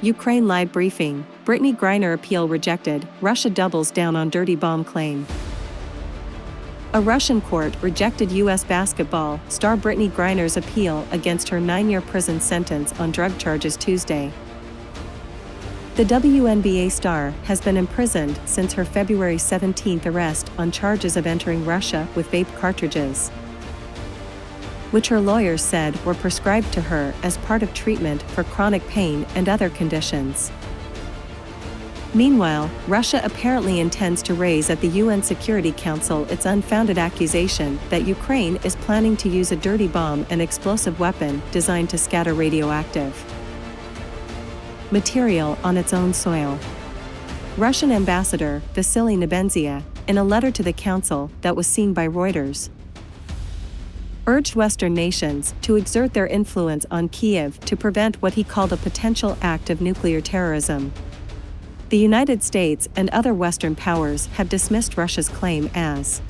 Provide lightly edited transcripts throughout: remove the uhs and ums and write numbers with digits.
Ukraine live briefing, Brittney Griner appeal rejected, Russia doubles down on dirty bomb claim. A Russian court rejected U.S. basketball star Brittney Griner's appeal against her 9-year prison sentence on drug charges Tuesday. The WNBA star has been imprisoned since her February 17 arrest on charges of entering Russia with vape cartridges, which her lawyers said were prescribed to her as part of treatment for chronic pain and other conditions. Meanwhile, Russia apparently intends to raise at the UN Security Council its unfounded accusation that Ukraine is planning to use a dirty bomb, an explosive weapon designed to scatter radioactive material on its own soil. Russian Ambassador Vasily Nebenzia, in a letter to the Council that was seen by Reuters, urged Western nations to exert their influence on Kyiv to prevent what he called a potential act of nuclear terrorism. The United States and other Western powers have dismissed Russia's claim as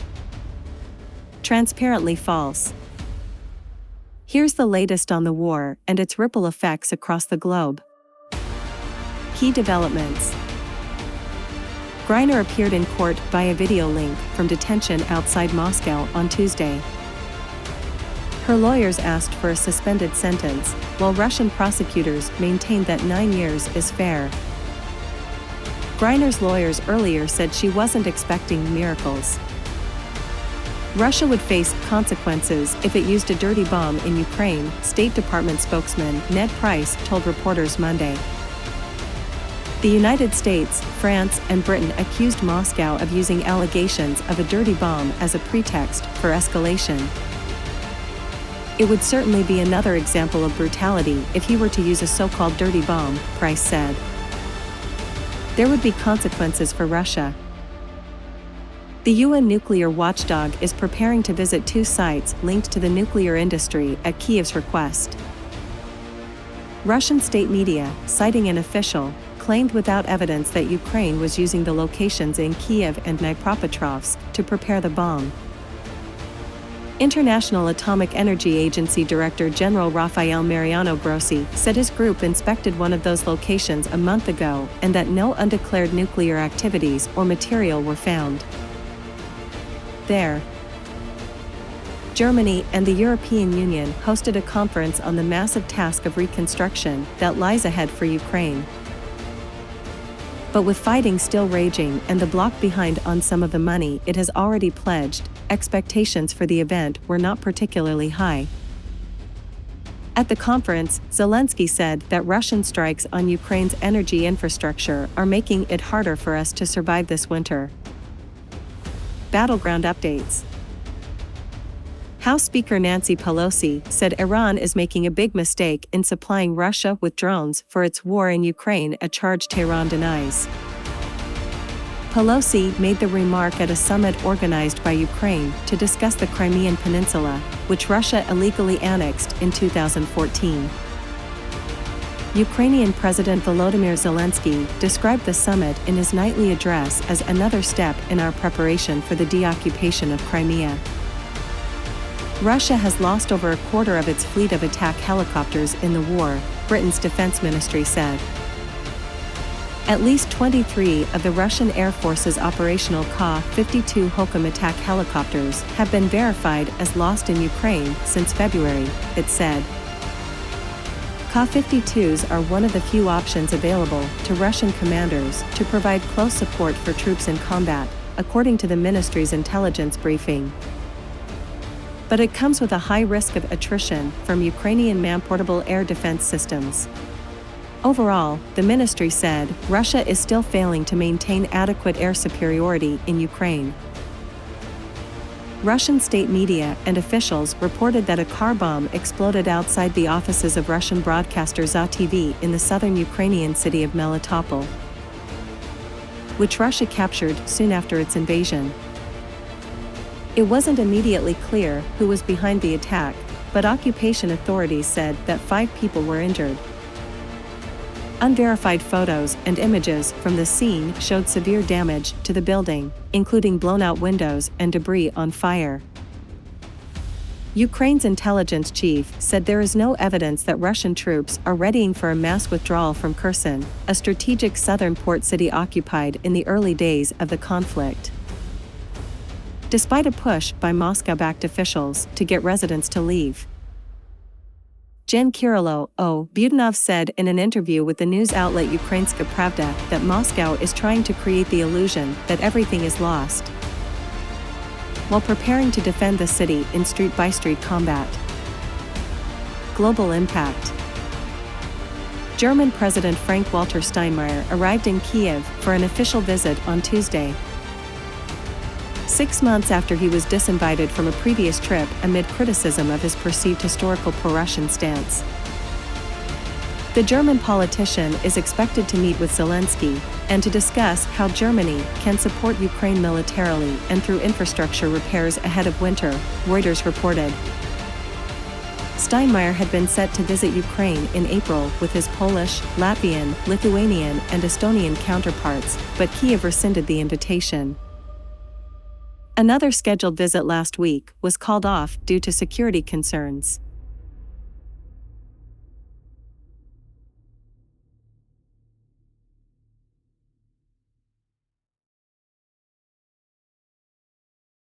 transparently false. Here's the latest on the war and its ripple effects across the globe. Key developments. Griner appeared in court via video link from detention outside Moscow on Tuesday. Her lawyers asked for a suspended sentence, while Russian prosecutors maintained that 9 years is fair. Griner's lawyers earlier said she wasn't expecting miracles. Russia would face consequences if it used a dirty bomb in Ukraine, State Department spokesman Ned Price told reporters Monday. The United States, France, and Britain accused Moscow of using allegations of a dirty bomb as a pretext for escalation. It would certainly be another example of brutality if he were to use a so-called dirty bomb, Price said. There would be consequences for Russia. The UN nuclear watchdog is preparing to visit 2 sites linked to the nuclear industry at Kyiv's request. Russian state media, citing an official, claimed without evidence that Ukraine was using the locations in Kyiv and Dnipropetrovsk to prepare the bomb. International Atomic Energy Agency Director General Rafael Mariano Grossi said his group inspected one of those locations a month ago and that no undeclared nuclear activities or material were found there. Germany and the European Union hosted a conference on the massive task of reconstruction that lies ahead for Ukraine. But with fighting still raging and the bloc behind on some of the money it has already pledged, expectations for the event were not particularly high. At the conference, Zelensky said that Russian strikes on Ukraine's energy infrastructure are making it harder for us to survive this winter. Battleground updates. House Speaker Nancy Pelosi said Iran is making a big mistake in supplying Russia with drones for its war in Ukraine, a charge Tehran denies. Pelosi made the remark at a summit organized by Ukraine to discuss the Crimean Peninsula, which Russia illegally annexed in 2014. Ukrainian President Volodymyr Zelensky described the summit in his nightly address as another step in our preparation for the deoccupation of Crimea. Russia has lost over a quarter of its fleet of attack helicopters in the war, Britain's defense ministry said. At least 23 of the Russian Air Force's operational Ka-52 Hokum attack helicopters have been verified as lost in Ukraine since February, it said. Ka-52s are one of the few options available to Russian commanders to provide close support for troops in combat, according to the ministry's intelligence briefing. But it comes with a high risk of attrition from Ukrainian man-portable air defense systems. Overall, the ministry said, Russia is still failing to maintain adequate air superiority in Ukraine. Russian state media and officials reported that a car bomb exploded outside the offices of Russian broadcaster ZA-TV in the southern Ukrainian city of Melitopol, which Russia captured soon after its invasion. It wasn't immediately clear who was behind the attack, but occupation authorities said that 5 people were injured. Unverified photos and images from the scene showed severe damage to the building, including blown-out windows and debris on fire. Ukraine's intelligence chief said there is no evidence that Russian troops are readying for a mass withdrawal from Kherson, a strategic southern port city occupied in the early days of the conflict. Despite a push by Moscow-backed officials to get residents to leave. Jen Budanov said in an interview with the news outlet Ukrainska Pravda that Moscow is trying to create the illusion that everything is lost, while preparing to defend the city in street-by-street combat. Global impact. German President Frank-Walter Steinmeier arrived in Kiev for an official visit on Tuesday, 6 months after he was disinvited from a previous trip amid criticism of his perceived historical pro-Russian stance. The German politician is expected to meet with Zelensky and to discuss how Germany can support Ukraine militarily and through infrastructure repairs ahead of winter, Reuters reported. Steinmeier had been set to visit Ukraine in April with his Polish, Latvian, Lithuanian, and Estonian counterparts, but Kiev rescinded the invitation. Another scheduled visit last week was called off due to security concerns.